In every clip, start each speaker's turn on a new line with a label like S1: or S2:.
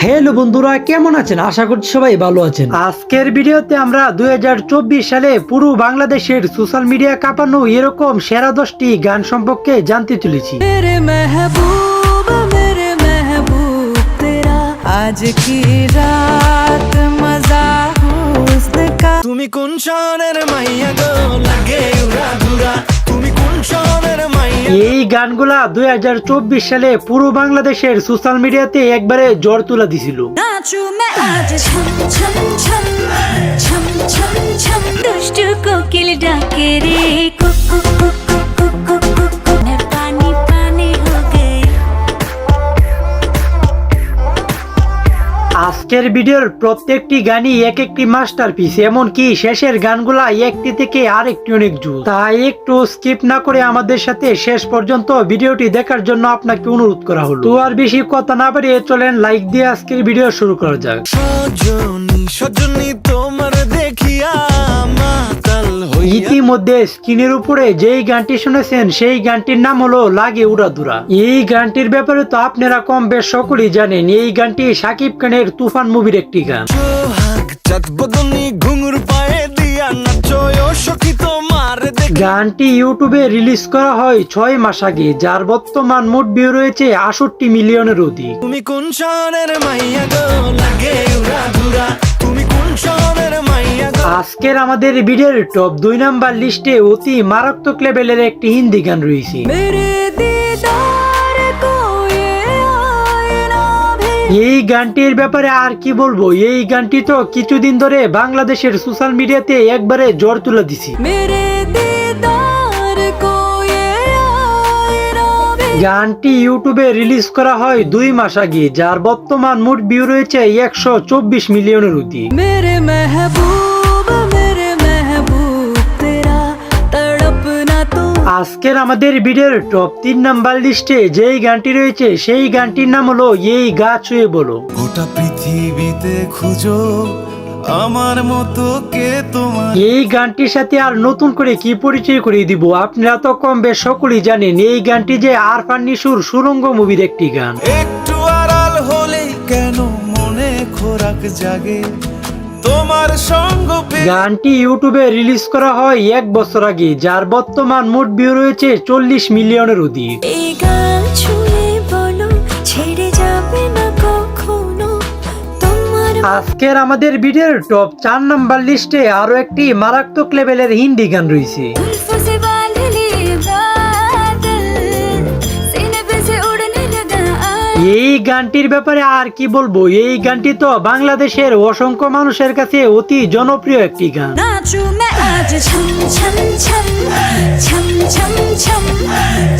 S1: Hello বন্ধুরা, কেমন আছেন? আশা করছি সবাই ভালো আছেন। আজকের ভিডিওতে আমরা 2024 সালে পুরো বাংলাদেশের সোশ্যাল মিডিয়া কাঁপানো এরকম সেরা 10টি গান সম্পর্কে জানতে চলেছি।
S2: मेरे महबूब तेरा आज की रात मजा हुस्न का
S3: তুমি কোন শহরের মাইয়া গো লাগে উড়া ধুরা তুমি কোন শহরের মাইয়া
S1: এই গানগুলা 2024 সালে পুরো বাংলাদেশের সোশ্যাল মিডিয়াতে একবারে জ্বর তুলা দিছিল।
S2: नाचू मैं आज छम छम छम छम छम छम दुष्ट कोकिल डाके रे cook cook cook cook cook cook cook मैं पानी पानी हो गई।
S1: আজকের ভিডিওর প্রত্যেকটি গানই এক একটি মাস্টারপিস, এমনকি শেষের গানগুলা একটি থেকে আরেকটি অনেক জোর। তাই একটু স্কিপ না করে আমাদের সাথে শেষ পর্যন্ত ভিডিওটি দেখার জন্য আপনাকে অনুরোধ করা হলো। তো আর বেশি কথা না বাড়িয়ে চলেন লাইক দিয়ে আজকের ভিডিও শুরু করা যাক।
S3: সজনী সজনী তোমার দেখিয়া মাতাল হইয়া
S1: ইতিমধ্যে স্ক্রিনের উপরে যেই গানটি শুনেছেন সেই গানটির নাম হলো লাগে উড়াধুরা। এই গানটির ব্যাপারে তো আপনারা কম বেশ সকলেই জানেন। এই গানটি শাকিব খানের তুফান মুভির একটি গান।
S3: সোহাগ চাঁদ বদনী ঘুঙুর পায়ে দিয়া নাচো ও সখী তোমার দেখি
S1: গানটি ইউটিউবে রিলিজ করা হয় 6 মাস আগে, যার বর্তমান মোট ভিউ রয়েছে 68 মিলিয়নের অধিক।
S3: তুমি কোন শহরের মাইয়া গো লাগে উড়া ধুরা তুমি কোন শহরের মাইয়া গো
S1: আজকের আমাদের ভিডিওর টপ 2 নাম্বার লিস্টে অতি মারাত্মক লেভেলের একটি হিন্দি গান রয়েছে।
S2: मेरे दीदार को ये आईना भी
S1: এই গানটির ব্যাপারে আর কি বলবো, এই গানটি তো কিছুদিন ধরে বাংলাদেশের সোশ্যাল মিডিয়াতে একবারে জ্বর তুলে দিছি।
S2: मेरे दीदार को ये आईना भी
S1: গানটি ইউটিউবে রিলিজ করা হয় 2 মাস আগে, যার বর্তমান মোট ভিউ রয়েছে 124 মিলিয়নের অধিক।
S2: मेरे महबूब तेरा तड़पना तो
S1: আজকের আমাদের ভিডিওর টপ 3 নাম্বার লিস্টে যেই গানটি রয়েছে সেই গানটির নাম হলো এই গা ছুঁয়ে বলো।
S3: গোটা পৃথিবীতে খুঁজো আমার মতো কে তোমার
S1: এই গানটির সাথে আর নতুন করে কি পরিচয় করিয়ে দিব, আপনারা তো কম বেশ সকলেই জানেন। এই গানটি যে আরফান নিশুর সুরঙ্গ মুভির একটি গান।
S3: একটু আড়াল হলেই কেন মনে খোরাক জাগে তোমার সঙ্গ পেয়ে
S1: গানটি ইউটিউবে রিলিজ করা হয় 1 বছর আগে, যার বর্তমান মোট ভিউ রয়েছে 40 মিলিয়নের অধিক।
S2: এই গান ছুঁয়ে বলো ছেড়ে যাবে না কখনো তোমার
S1: আজকের আমাদের ভিডিওর টপ 4 নাম্বার লিস্টে আরো একটি মারাত্মক লেভেলের হিন্দি গান রয়েছে।
S2: जुल्फों से बांध लिए बादल सीने पे से उड़ने लगा आज
S1: এই গানটির ব্যাপারে আর কি বলবো, এই গানটি তো বাংলাদেশের অসংখ্য মানুষের কাছে অতি জনপ্রিয় একটি গান।
S2: नाचू मैं आज छम छम छम छम छम छम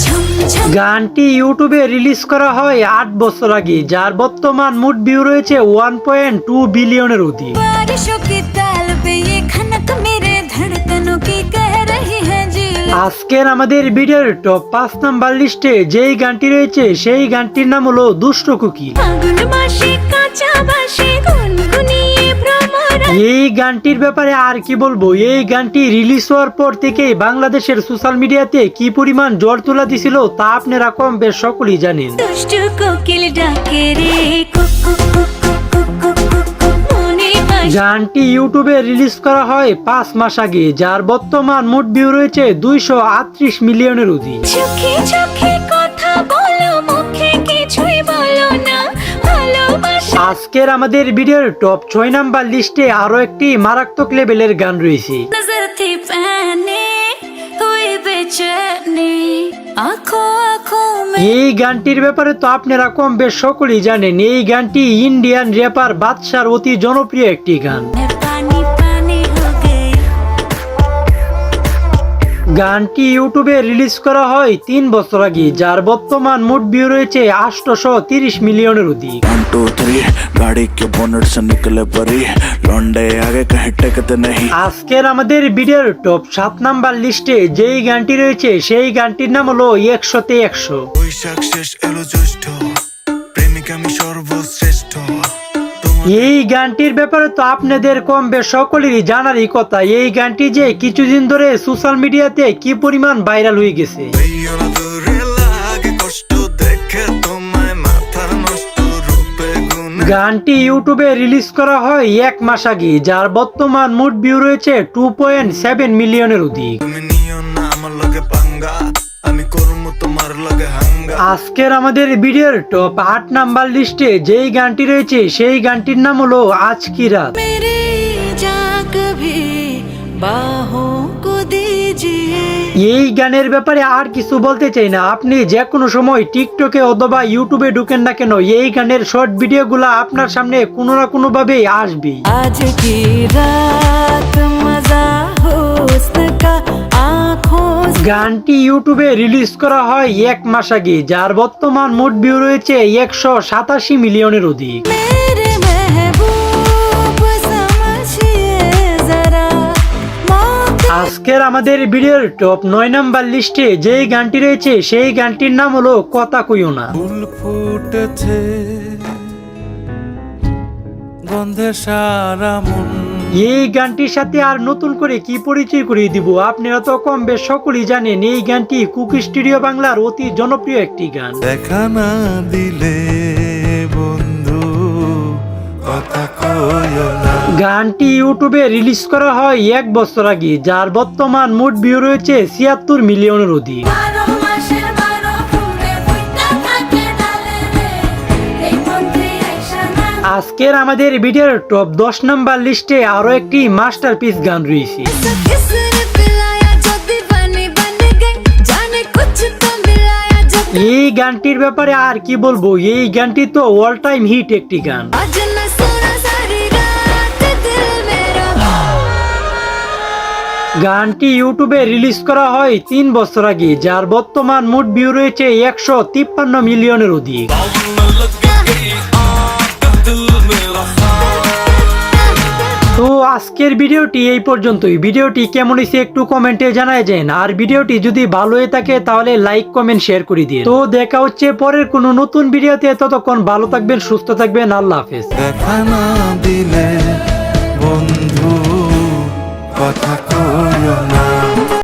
S2: छम छम
S1: গানটি ইউটিউবে রিলিজ করা হয় 8 বছর আগে, যার বর্তমান মোট ভিউ রয়েছে 1.2 বিলিয়নের অধিক।
S2: बारिशों की ताल पे ये खनक मेरे धड़कनों की कह रही है जी
S1: আজকের আমাদের ভিডিওর টপ 5 নাম্বার লিস্টে যেই গানটি রয়েছে সেই গানটির নাম হলো দুষ্ট কোকিল।
S2: আগুন মাসে কাঁচা বাসে গুনগুনিয়ে ভ্রমরা
S1: এই গানটির ব্যাপারে আর কি বলবো, এই গানটি রিলিজ হওয়ার পর থেকে বাংলাদেশের সোশ্যাল মিডিয়াতে কি পরিমাণ জ্বর তোলা দিছিল তা আপনারা কম বেশ সকলেই জানেন।
S2: দুষ্ট কোকিল ডাকে রে cook cook cook cook cook cook cook মনে বাসে
S1: গানটি ইউটিউবে রিলিজ করা হয় 5 মাস আগে, যার বর্তমান মোট ভিউ রয়েছে 238 মিলিয়নের অধিক।
S2: চোখে চোখে কথা বলো মুখে কিছুই বলো না ভালোবাসা
S1: আজকের আমাদের ভিডিওর টপ 6 নাম্বার লিস্টে আরো একটি মারাত্মক লেভেলের গান রয়েছে।
S2: नजर थी पहने हुई बेचैनी आंखों आंखों में
S1: এই গানটির ব্যাপারে তো আপনারা কম বেশ সকলেই জানেন। এই গানটি ইন্ডিয়ান র্যাপার বাদশার অতি জনপ্রিয় একটি গান।
S2: मैं पानी पानी हो गई
S1: গানটি ইউটিউবে রিলিজ করা হয় 3 বছর আগে, যার বর্তমান মোট ভিউ রয়েছে 830 মিলিয়নের অধিক।
S4: 1 2 3 गाड़ी के बोनट से निकले परी लौंडे आगे कहीं टेकते नहीं
S1: আজকের আমাদের ভিডিওর টপ 7 নাম্বার লিস্টে যেই গানটি রয়েছে সেই গানটির নাম হলো 100তে 100।
S3: বৈশাখ শেষ এলো জ্যৈষ্ঠ প্রেমিক আমি সর্বশ্রেষ্ঠ
S1: এই গানটির ব্যাপারে তো আপনাদের কম বেশ সকলেরই জানারই কথা। এই গানটি যে কিছুদিন ধরে সোশ্যাল মিডিয়াতে কি পরিমাণ ভাইরাল হয়ে গেছে।
S3: তোমার দূরে লাগে কষ্ট দেখে তোমায় মাথার নষ্ট রূপে গুণ
S1: গানটি ইউটিউবে রিলিজ করা হয় 1 মাস আগে, যার বর্তমান মোট ভিউ রয়েছে 2.7 মিলিয়নের অধিক।
S3: তুমি নিও না আমার লগে পাঙ্গা, আমি করবো তোমার লগে হাঙ্গা।
S1: আজকের আমাদের ভিডিওর টপ 8 নাম্বার লিস্টে যেই গানটি রয়েছে সেই গানটির নাম হলো আজ কি রাত।
S2: मेरे जा कभी बाहों को दीजिए।
S1: এই গানের ব্যাপারে আর কিছু বলতে চাই না, আপনি যে কোনো সময় টিকটকে অথবা ইউটিউবে ঢুকেন না কেন, এই গানের শর্ট ভিডিওগুলো আপনার সামনে কোনো না কোনো ভাবে আসবেই।
S2: आज की रात मजा हुस्न का आँखों से।
S1: গানটি ইউটিউবে রিলিজ করা হয় 1 মাস আগে, যার বর্তমান মোট ভিউ রয়েছে 187 মিলিয়নের অধিক।
S2: मेरे महबूब समझिए जरा मौका।
S1: আজকের আমাদের ভিডিওর টপ 9 নাম্বার লিস্টে যেই গানটি রয়েছে সেই গানটির নাম হলো কথা কইও না।
S3: ফুল ফুটেছে গন্ধে সারা মন,
S1: এই গানটির সাথে আর নতুন করে কি পরিচয় করিয়ে দিব, আপনারা তো কম বেশ সকলেই জানেন এই গানটি কুকি স্টুডিও বাংলার অতি জনপ্রিয় একটি গান।
S3: দেখা না দিলে বন্ধু কথা কইও না।
S1: গানটি ইউটিউবে রিলিজ করা হয় 1 বছর আগে, যার বর্তমান মোট ভিউ রয়েছে 76 মিলিয়নের অধিক। আজকের আমাদের ভিডিওর টপ 10 নাম্বার লিস্টে আরো একটি মাস্টারপিস গান রয়েছে।
S2: किसने पिलाया जो दीवानी बन गई, जाने कुछ तो मिलाया जो।
S1: এই গানটির ব্যাপারে আর কি বলবো, এই গানটি তো অল টাইম হিট একটি গান।
S2: आज मैं सोना सारी रात दिल मेरा।
S1: গানটি ইউটিউবে রিলিজ করা হয় 3 বছর আগে, যার বর্তমান মোট ভিউ রয়েছে 153 মিলিয়নের অধিক। তো আজকের ভিডিওটি এই পর্যন্তই। ভিডিওটি কেমন হয়েছে একটু কমেন্টে জানায় যান, আর ভিডিওটি যদি ভালো হয়ে থাকে তাহলে লাইক কমেন্ট শেয়ার করে দিন। তো দেখা হচ্ছে পরের কোনো নতুন ভিডিওতে, ততক্ষণ ভালো থাকবেন, সুস্থ থাকবেন, আল্লাহ হাফেজ।
S3: দেখা না দিলে বন্ধু কথা কইও না।